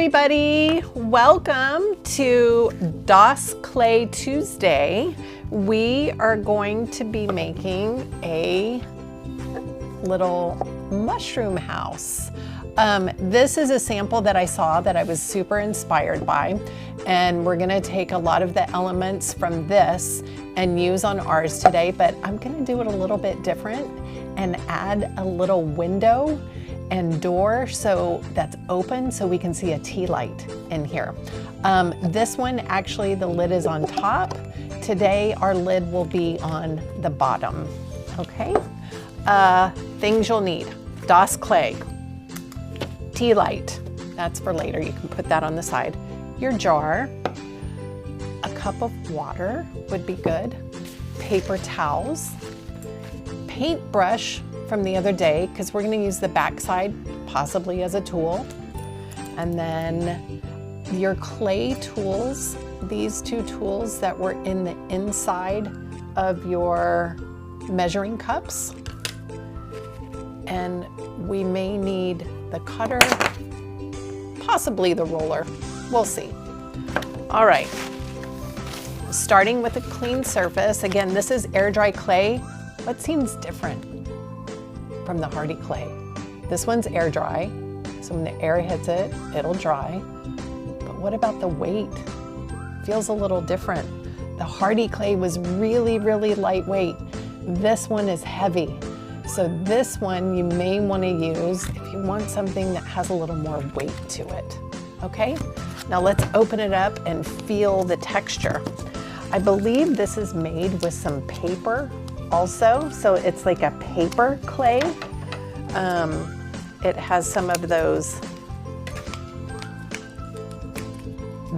everybody, welcome to DOS Clay Tuesday. We are going to be making a little mushroom house. This is a sample that I saw that I was super inspired by, and we're gonna take a lot of the elements from this and use on ours today, but I'm gonna do it a little bit different and add a little window and door so that's open so we can see a tea light in here. This one, actually the lid is on top. Today our lid will be on the bottom, okay? Things you'll need: DOS clay, tea light, that's for later, you can put that on the side, your jar, a cup of water would be good, paper towels, paintbrush from the other day, because we're going to use the backside possibly as a tool, and then your clay tools, these two tools that were in the inside of your measuring cups, and we may need the cutter, possibly the roller, we'll see. All right, starting with a clean surface. Again, this is air dry clay. What seems different from the hardy clay? This one's air dry, so when the air hits it, it'll dry. But what about the weight? Feels a little different. The hardy clay was really, really lightweight. This one is heavy. So this one you may want to use if you want something that has a little more weight to it, okay? Now let's open it up and feel the texture. I believe this is made with some paper also, so it's like a paper clay. It has some of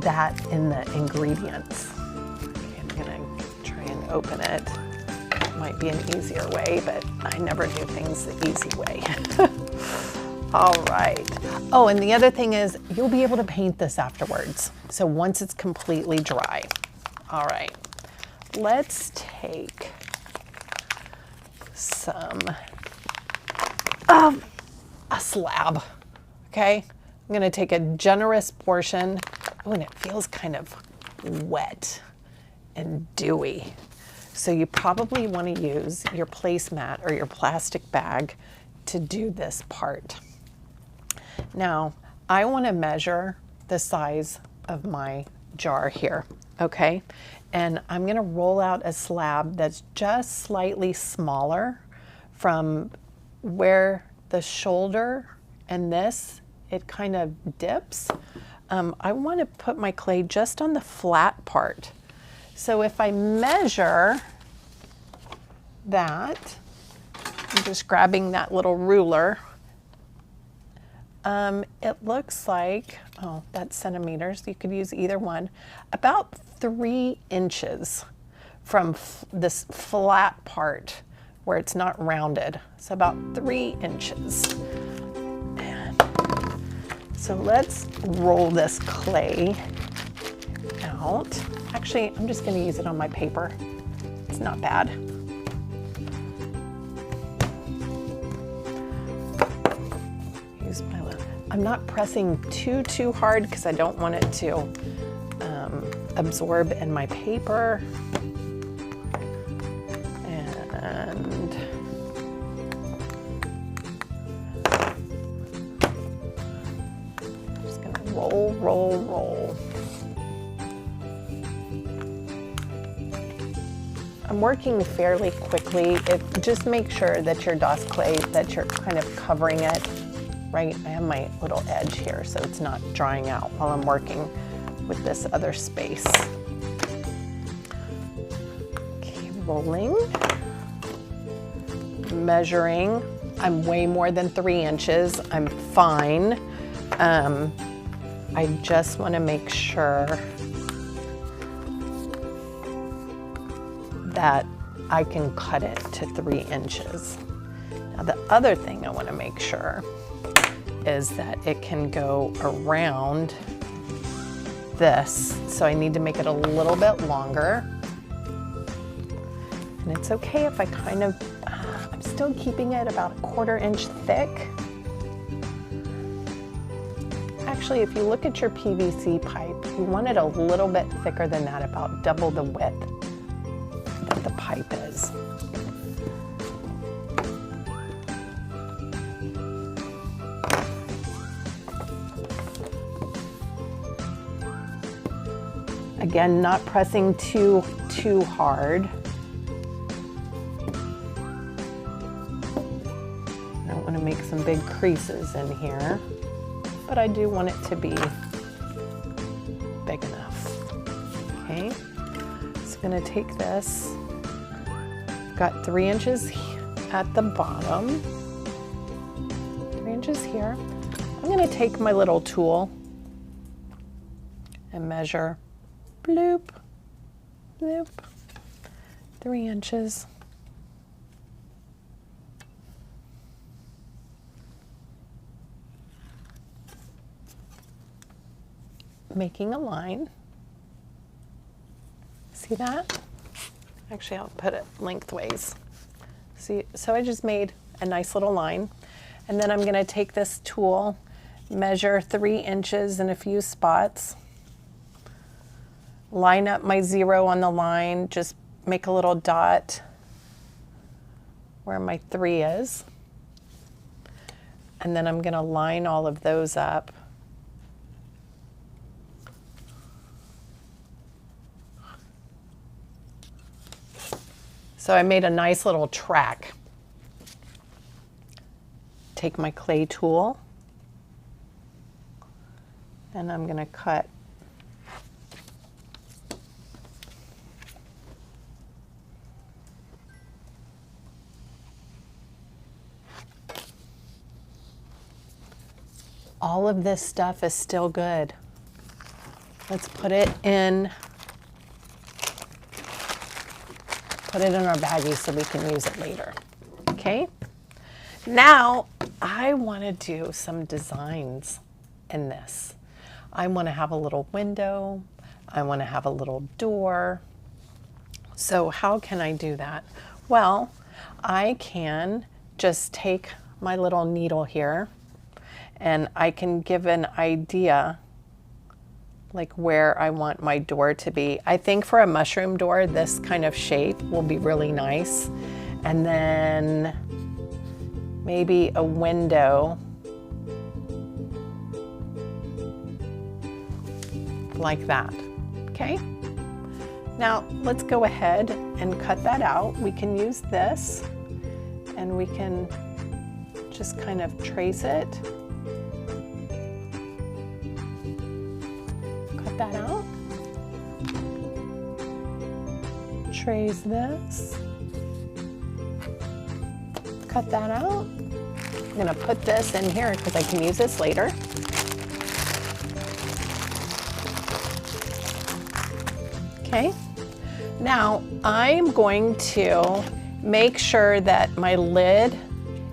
that in the ingredients. Okay, I'm gonna try and open it. Might be an easier way, but I never do things the easy way. All right. Oh, and the other thing is you'll be able to paint this afterwards. So once it's completely dry. All right, let's take some of a slab, okay? I'm gonna take a generous portion. Oh, and it feels kind of wet and dewy. So you probably want to use your placemat or your plastic bag to do this part. Now, I want to measure the size of my jar here, okay? And I'm going to roll out a slab that's just slightly smaller from where the shoulder and this, it kind of dips. I want to put my clay just on the flat part. So if I measure that, I'm just grabbing that little ruler, it looks like, oh, that's centimeters, you could use either one, about 3 inches from this flat part where it's not rounded. So about 3 inches. And so let's roll this clay out. Actually, I'm just going to use it on my paper. It's not bad. Use my left. I'm not pressing too hard because I don't want it to absorb in my paper. And I'm just going to roll. I'm working fairly quickly. Just make sure that your DOS clay, that you're kind of covering it, right? I have my little edge here, so it's not drying out while I'm working with this other space. Okay, rolling, measuring. I'm way more than 3 inches. I'm fine. I just want to make sure that I can cut it to 3 inches. Now the other thing I want to make sure is that it can go around this. So I need to make it a little bit longer. And it's okay if I kind of, I'm still keeping it about 1/4 inch thick. Actually, if you look at your PVC pipe, you want it a little bit thicker than that, about double the width that the pipe is. Again, not pressing too hard. I don't want to make some big creases in here, but I do want it to be big enough. Okay, so I'm going to take this. Got 3 inches at the bottom, 3 inches here. I'm going to take my little tool and measure. Bloop, bloop, 3 inches. Making a line. See that? Actually, I'll put it lengthways. See, so I just made a nice little line. And then I'm going to take this tool, measure 3 inches in a few spots. Line up my 0 on the line, just make a little dot where my 3 is. And then I'm going to line all of those up. So I made a nice little track. Take my clay tool and I'm going to cut all of this stuff is still good. Let's put it in our baggie so we can use it later. Okay? Now I want to do some designs in this. I want to have a little window. I want to have a little door. So how can I do that? Well, I can just take my little needle here and I can give an idea like where I want my door to be. I think for a mushroom door, this kind of shape will be really nice. And then maybe a window like that, okay? Now let's go ahead and cut that out. We can use this and we can just kind of trace it. Cut that out. Trace this. Cut that out. I'm gonna put this in here because I can use this later. Okay, now I'm going to make sure that my lid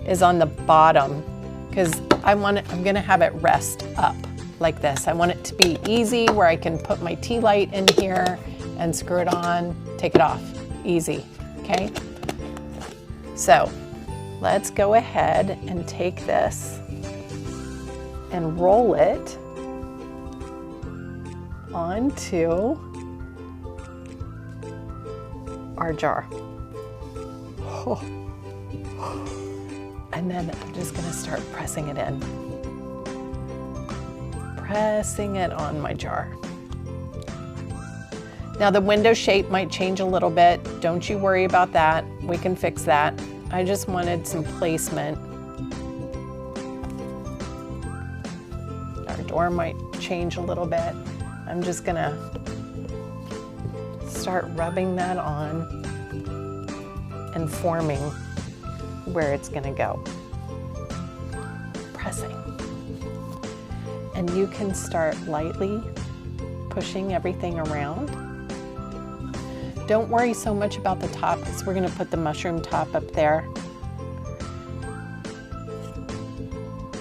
is on the bottom because I'm gonna have it rest up like this. I want it to be easy where I can put my tea light in here and screw it on, take it off, easy, okay? So let's go ahead and take this and roll it onto our jar. Oh. And then I'm just gonna start pressing it in. Pressing it on my jar. Now the window shape might change a little bit. Don't you worry about that. We can fix that. I just wanted some placement. Our door might change a little bit. I'm just gonna start rubbing that on and forming where it's gonna go. Pressing. And you can start lightly pushing everything around. Don't worry so much about the top because we're gonna put the mushroom top up there.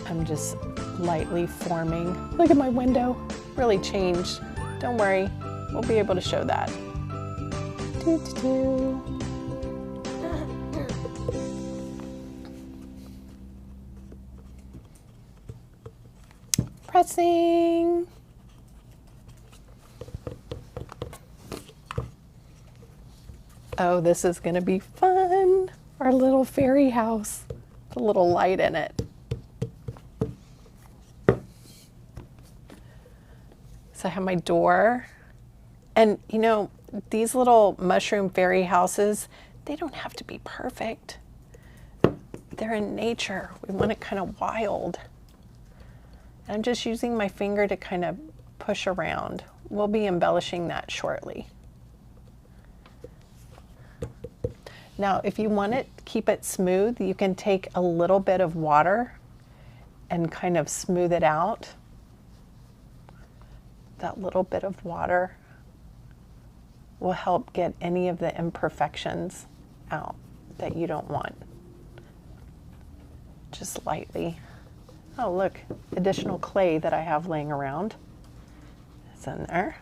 I'm just lightly forming. Look at my window, really changed. Don't worry, we'll be able to show that. pressing. Oh, this is gonna be fun. Our little fairy house, the little light in it. So I have my door. And you know, these little mushroom fairy houses, they don't have to be perfect. They're in nature. We want it kind of wild. And I'm just using my finger to kind of push around. We'll be embellishing that shortly. Now, if you want it, keep it smooth, you can take a little bit of water and kind of smooth it out. That little bit of water will help get any of the imperfections out that you don't want. Just lightly. Oh, look, additional clay that I have laying around. It's in there.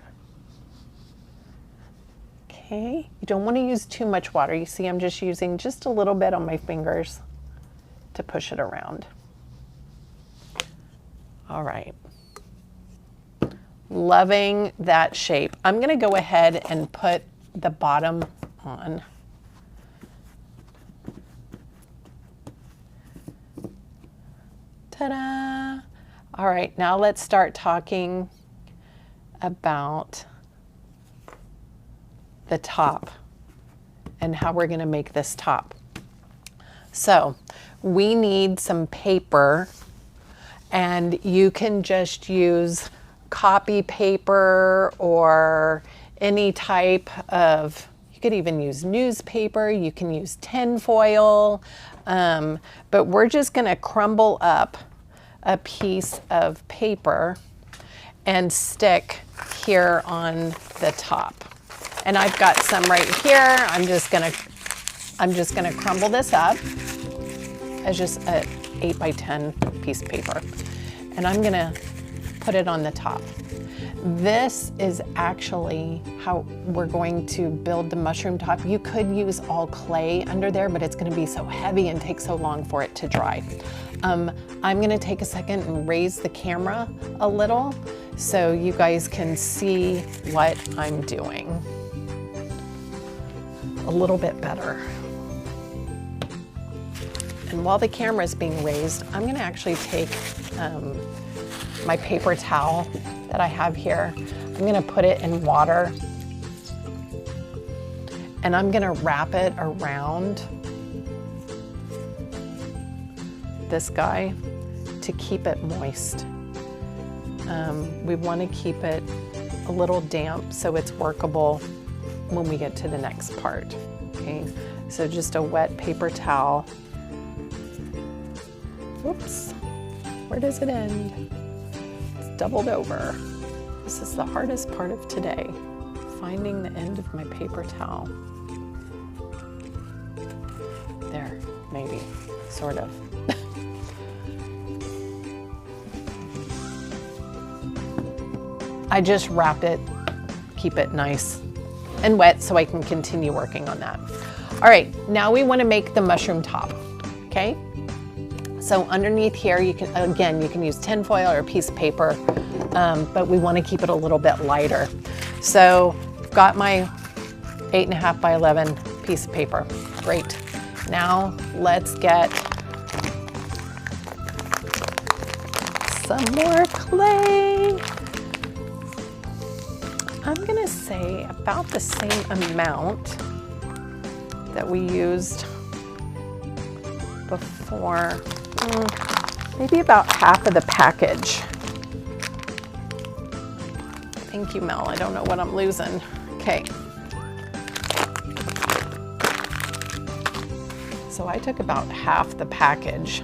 Okay, you don't want to use too much water. You see, I'm just using just a little bit on my fingers to push it around. All right. Loving that shape. I'm going to go ahead and put the bottom on. Ta-da! All right, now let's start talking about the top and how we're going to make this top. So we need some paper, and you can just use copy paper or any type of, you could even use newspaper, you can use tin foil, but we're just going to crumble up a piece of paper and stick here on the top. And I've got some right here. I'm just gonna crumble this up as just a 8 by 10 piece of paper. And I'm gonna put it on the top. This is actually how we're going to build the mushroom top. You could use all clay under there, but it's gonna be so heavy and take so long for it to dry. I'm gonna take a second and raise the camera a little so you guys can see what I'm doing a little bit better. And while the camera is being raised, I'm gonna actually take my paper towel that I have here. I'm gonna put it in water and I'm gonna wrap it around this guy to keep it moist. We wanna keep it a little damp so it's workable when we get to the next part, okay? So just a wet paper towel. Whoops, where does it end? It's doubled over. This is the hardest part of today, finding the end of my paper towel. There, maybe, sort of. I just wrap it, keep it nice and wet so I can continue working on that. All right, now we want to make the mushroom top, okay? So underneath here, you can use tin foil or a piece of paper, but we want to keep it a little bit lighter. So I've got my 8.5 by 11 piece of paper. Great. Now let's get some more clay. I'm gonna say about the same amount that we used before, maybe about half of the package. Thank you, Mel. I don't know what I'm losing. Okay. So I took about half the package.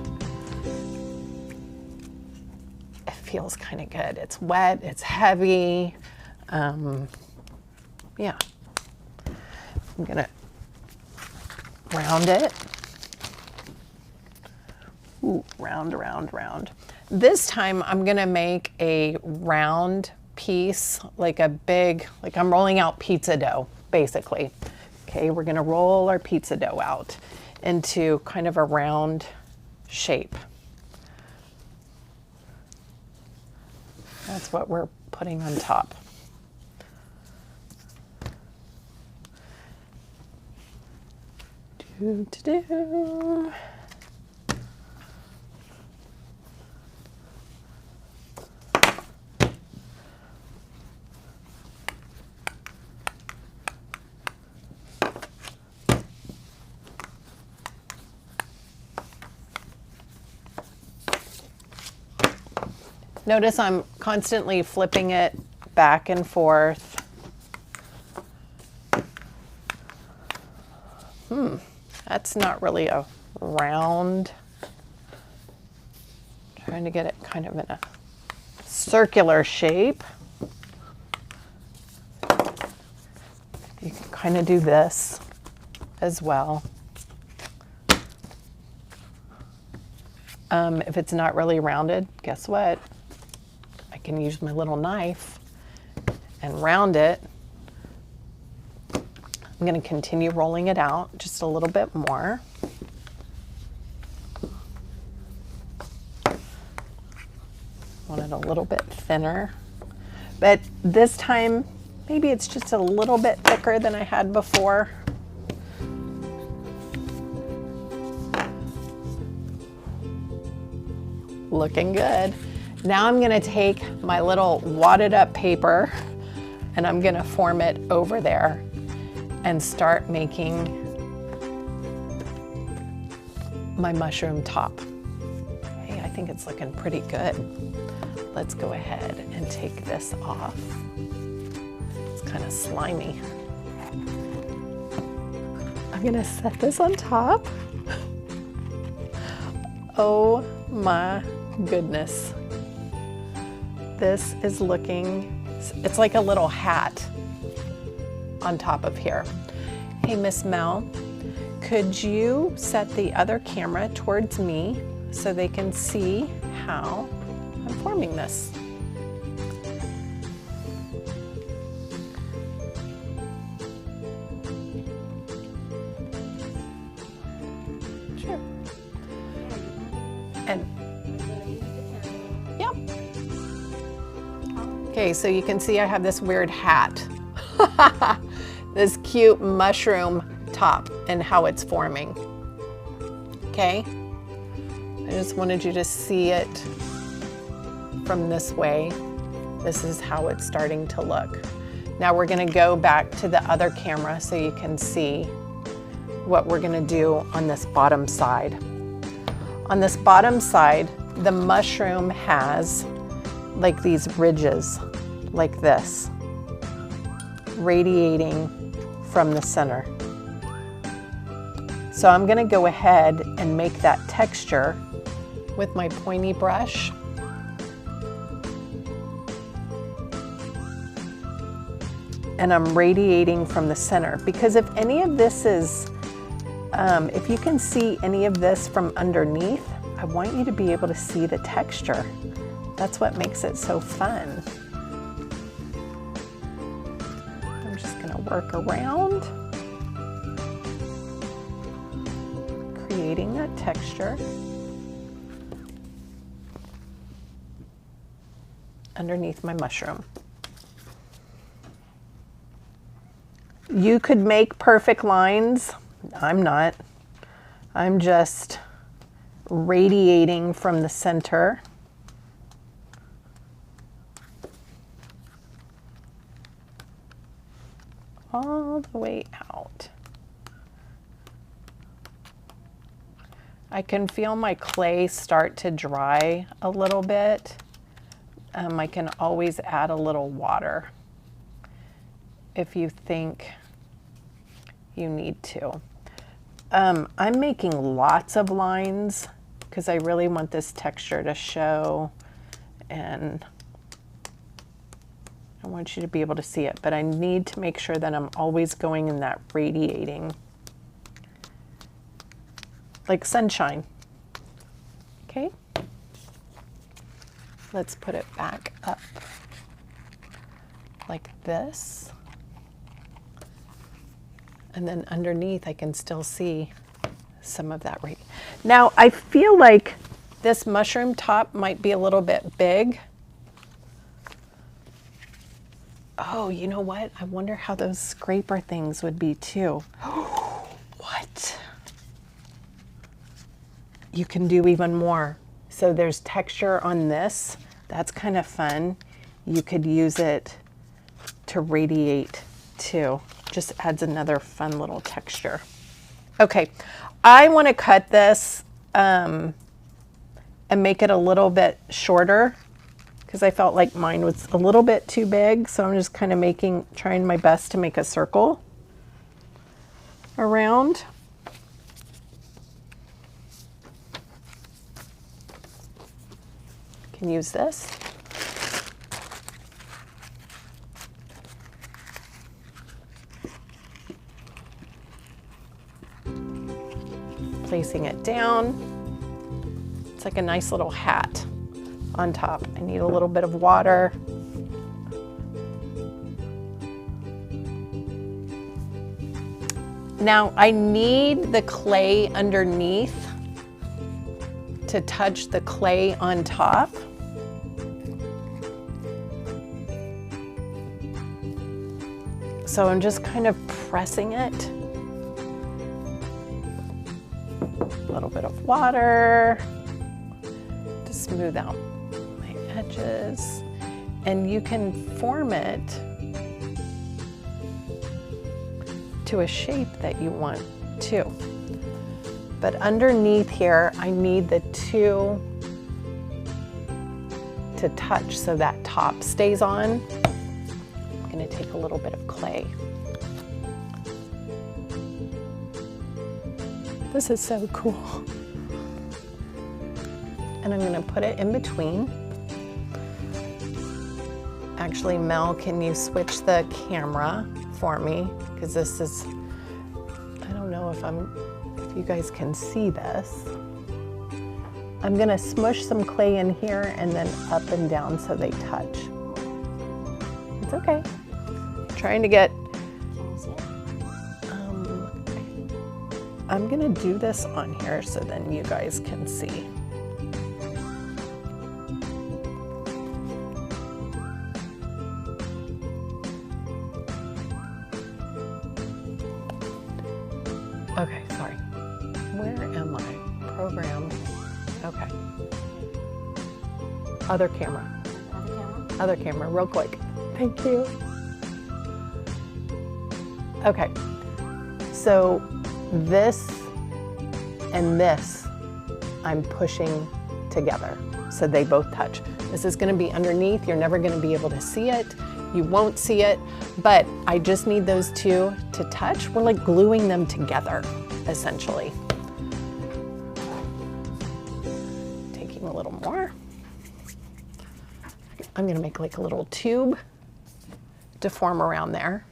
It feels kind of good. It's wet, it's heavy. Yeah, I'm gonna round it. Ooh, round, round, round. This time I'm gonna make a round piece, like a big, like I'm rolling out pizza dough, basically. Okay, we're gonna roll our pizza dough out into kind of a round shape. That's what we're putting on top. Do. Notice I'm constantly flipping it back and forth. That's not really a round. Trying to get it kind of in a circular shape. You can kind of do this as well. If it's not really rounded, guess what? I can use my little knife and round it. I'm going to continue rolling it out just a little bit more. Want it a little bit thinner, but this time maybe it's just a little bit thicker than I had before. Looking good. Now I'm going to take my little wadded up paper and I'm going to form it over there and start making my mushroom top. Hey, I think it's looking pretty good. Let's go ahead and take this off. It's kind of slimy. I'm gonna set this on top. Oh my goodness. This is looking, it's like a little hat on top of here. Hey, Miss Mel, could you set the other camera towards me so they can see how I'm forming this? Sure. And, yep. Okay, so you can see I have this weird hat. This cute mushroom top and how it's forming. Okay, I just wanted you to see it from this way. This is how it's starting to look. Now we're going to go back to the other camera so you can see what we're going to do on this bottom side. On this bottom side, the mushroom has like these ridges like this, radiating from the center. So I'm going to go ahead and make that texture with my pointy brush. And I'm radiating from the center, because if any of this is, if you can see any of this from underneath, I want you to be able to see the texture. That's what makes it so fun. I'm just going to work around, creating that texture underneath my mushroom. You could make perfect lines. I'm not. I'm just radiating from the center. All the way out. I can feel my clay start to dry a little bit. I can always add a little water if you think you need to. I'm making lots of lines because I really want this texture to show, and I want you to be able to see it, but I need to make sure that I'm always going in that radiating, like sunshine. Okay, let's put it back up like this. And then underneath, I can still see some of that. Now, I feel like this mushroom top might be a little bit big. Oh, you know what? I wonder how those scraper things would be too. What? You can do even more. So there's texture on this. That's kind of fun. You could use it to radiate too. Just adds another fun little texture. Okay, I want to cut this and make it a little bit shorter because I felt like mine was a little bit too big. So I'm just kind of trying my best to make a circle around. Can use this. Placing it down. It's like a nice little hat on top. I need a little bit of water. Now I need the clay underneath to touch the clay on top. So I'm just kind of pressing it. A little bit of water to smooth out my edges. And you can form it to a shape that you want too. But underneath here, I need the two to touch so that top stays on. I'm gonna take a little bit of clay. This is so cool. And I'm gonna put it in between. Actually, Mel, can you switch the camera for me? Because this is, I don't know if you guys can see this. I'm gonna smush some clay in here and then up and down so they touch. It's okay. Trying to get, I'm gonna do this on here so then you guys can see. Okay, sorry. Where am I? Program. Okay. Other camera. Other camera, real quick. Thank you. Okay. So this and this I'm pushing together so they both touch. This is going to be underneath. You're never going to be able to see it. You won't see it, but I just need those two to touch. We're like gluing them together, essentially. Taking a little more. I'm gonna make like a little tube to form around there.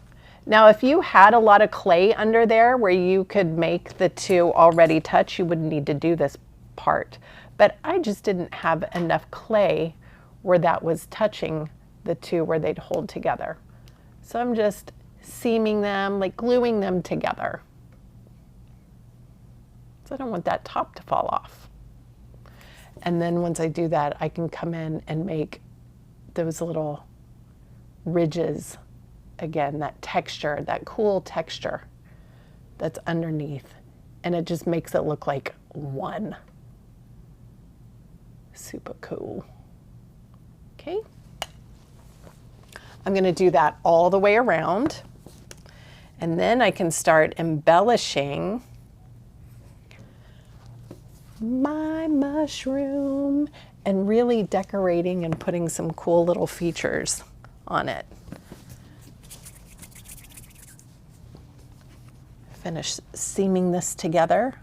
Now, if you had a lot of clay under there where you could make the two already touch, you wouldn't need to do this part. But I just didn't have enough clay where that was touching the two where they'd hold together. So I'm just seaming them, like gluing them together. So I don't want that top to fall off. And then once I do that, I can come in and make those little ridges. Again, that texture, that cool texture that's underneath. And it just makes it look like one. Super cool. Okay. I'm going to do that all the way around. And then I can start embellishing my mushroom and really decorating and putting some cool little features on it. Finish seaming this together.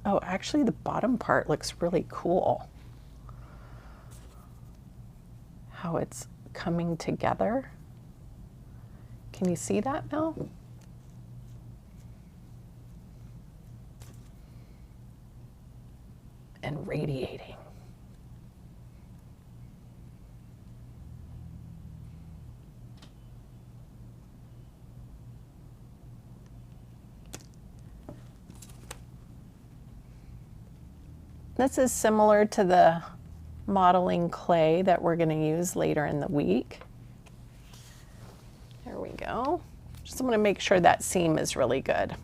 Oh, actually the bottom part looks really cool. How it's coming together. Can you see that, Mel? And radiating. This is similar to the modeling clay that we're going to use later in the week. we go. Just want to make sure that seam is really good.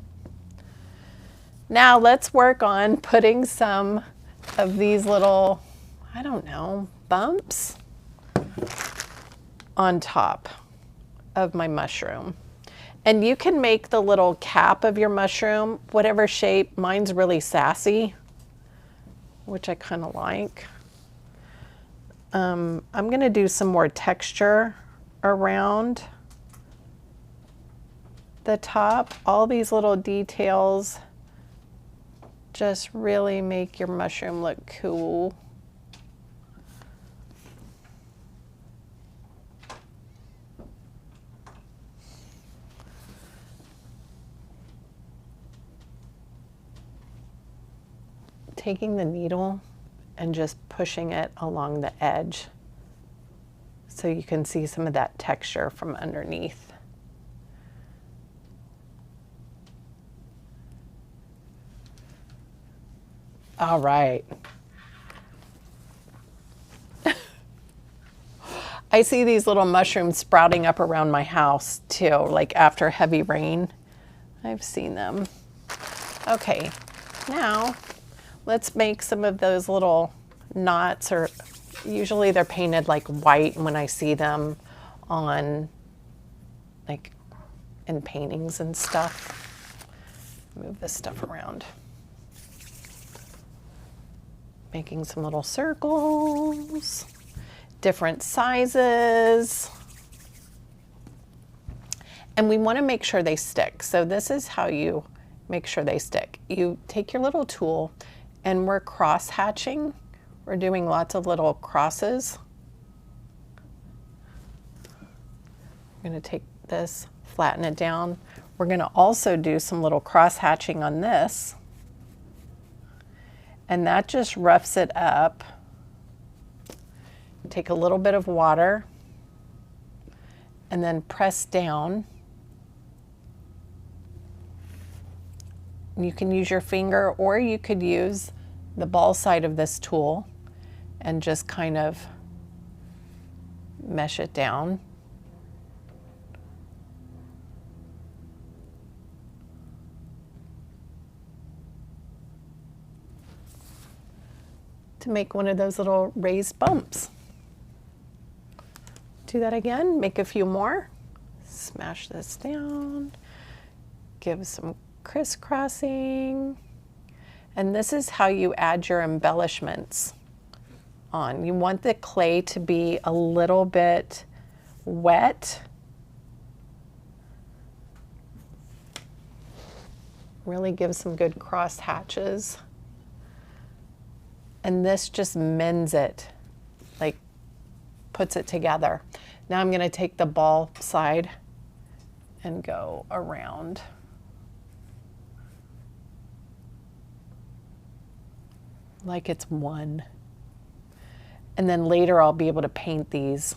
Now let's work on putting some of these little, I don't know, bumps on top of my mushroom. And you can make the little cap of your mushroom whatever shape. Mine's really sassy, which I kind of like. I'm going to do some more texture around the top. All these little details just really make your mushroom look cool. Taking the needle and just pushing it along the edge so you can see some of that texture from underneath. All right. I see these little mushrooms sprouting up around my house too, like after heavy rain. I've seen them. Okay, now let's make some of those little knots, or usually they're painted like white when I see them on like in paintings and stuff. Move this stuff around. Making some little circles, different sizes. And we want to make sure they stick. So this is how you make sure they stick. You take your little tool, and we're cross hatching. We're doing lots of little crosses. I'm going to take this, flatten it down. We're going to also do some little cross hatching on this. And that just roughs it up. Take a little bit of water and then press down. You can use your finger, or you could use the ball side of this tool and just kind of mesh it down. To make one of those little raised bumps. Do that again, make a few more. Smash this down, give some crisscrossing. And this is how you add your embellishments on. You want the clay to be a little bit wet. Really give some good cross hatches. And this just mends it, like puts it together. Now I'm going to take the ball side and go around. Like it's one. And then later I'll be able to paint these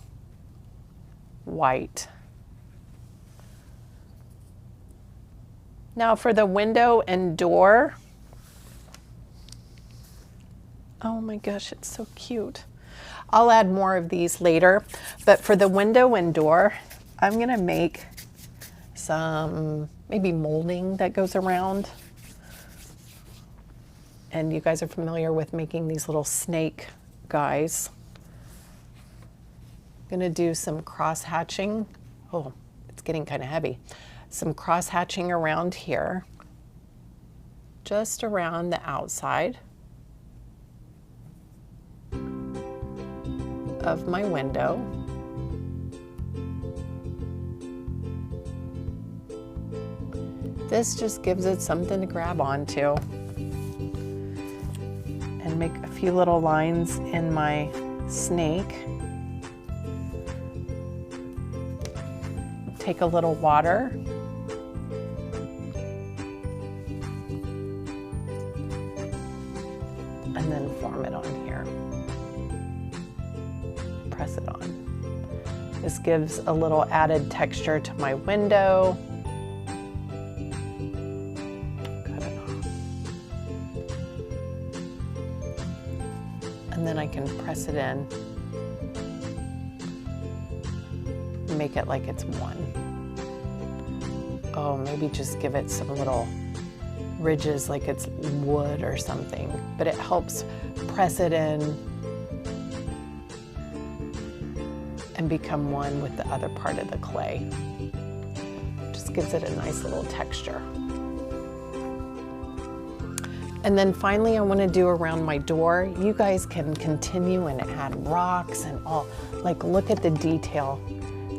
white. Now for the window and door, oh my gosh, it's so cute. I'll add more of these later, but for the window and door, I'm gonna make some maybe molding that goes around. And you guys are familiar with making these little snake guys. I'm gonna do some cross hatching. Oh, it's getting kind of heavy. Some cross hatching around here, just around the outside of my window. This just gives it something to grab onto. And make a few little lines in my snake. Take a little water. And then form it on here. Press it on. This gives a little added texture to my window. Cut it off. And then I can press it in. Make it like it's one. oh, maybe just give it some little ridges like it's wood or something, but it helps press it in and become one with the other part of the clay. Just gives it a nice little texture. And then finally, I want to do around my door. You guys can continue and add rocks and all. Like, look at the detail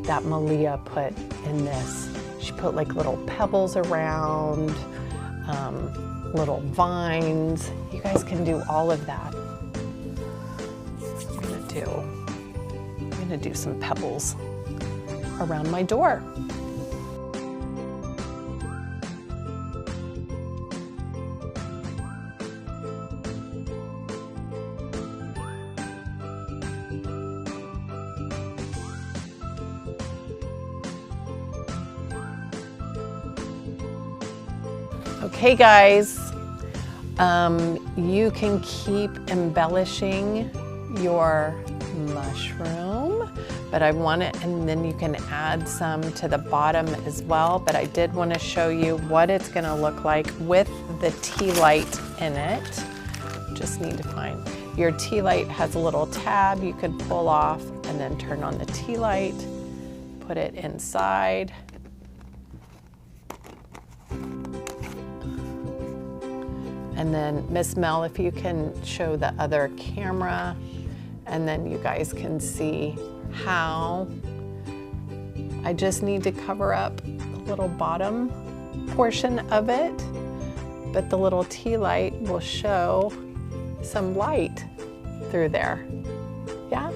that Malia put in this. She put like little pebbles around, little vines. You guys can do all of that. I'm gonna do some pebbles around my door. Okay guys, you can keep embellishing your mushroom, but I want it, and then you can add some to the bottom as well, but I did want to show you what it's going to look like with the tea light in it. Just need to find, your tea light has a little tab you could pull off and then turn on the tea light, put it inside. And then Miss Mel, if you can show the other camera, and then you guys can see how I just need to cover up the little bottom portion of it, but the little tea light will show some light through there. Yeah?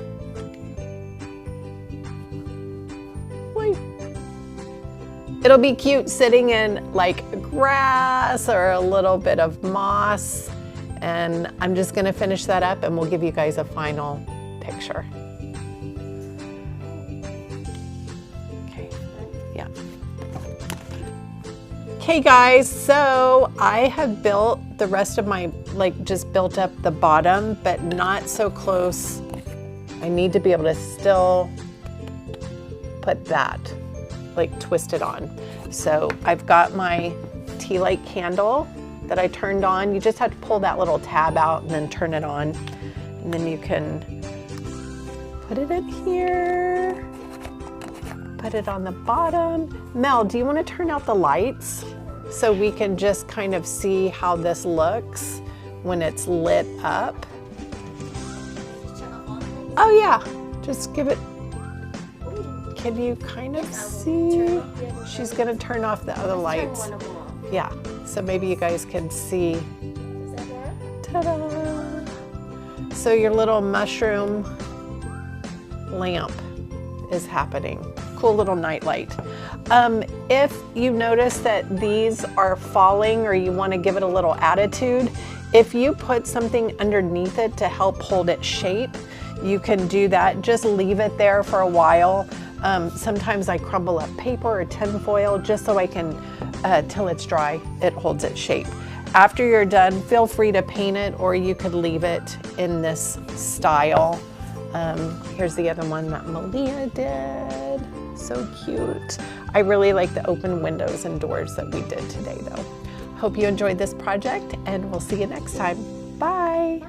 Wait. It'll be cute sitting in like grass or a little bit of moss. And I'm just gonna finish that up and we'll give you guys a final picture. Okay, yeah. Okay guys, so I have built the rest of my, like just built up the bottom, but not so close. I need to be able to still put that, like twist it on. So I've got my tea light candle that I turned on. You just have to pull that little tab out and then turn it on. And then you can put it in here, put it on the bottom. Mel, do you want to turn out the lights so we can just kind of see how this looks when it's lit up? Oh yeah, just give it. Can you kind of see? She's gonna turn off the other lights. Yeah, so maybe you guys can see. Ta-da! So your little mushroom lamp is happening. Cool little night light. If you notice that these are falling or you want to give it a little attitude, if you put something underneath it to help hold its shape, you can do that. Just leave it there for a while. Sometimes I crumble up paper or tin foil just so I can, till it's dry, it holds its shape. After you're done, feel free to paint it or you could leave it in this style. Here's the other one that Malia did. So cute. I really like the open windows and doors that we did today though. Hope you enjoyed this project and we'll see you next time. Bye.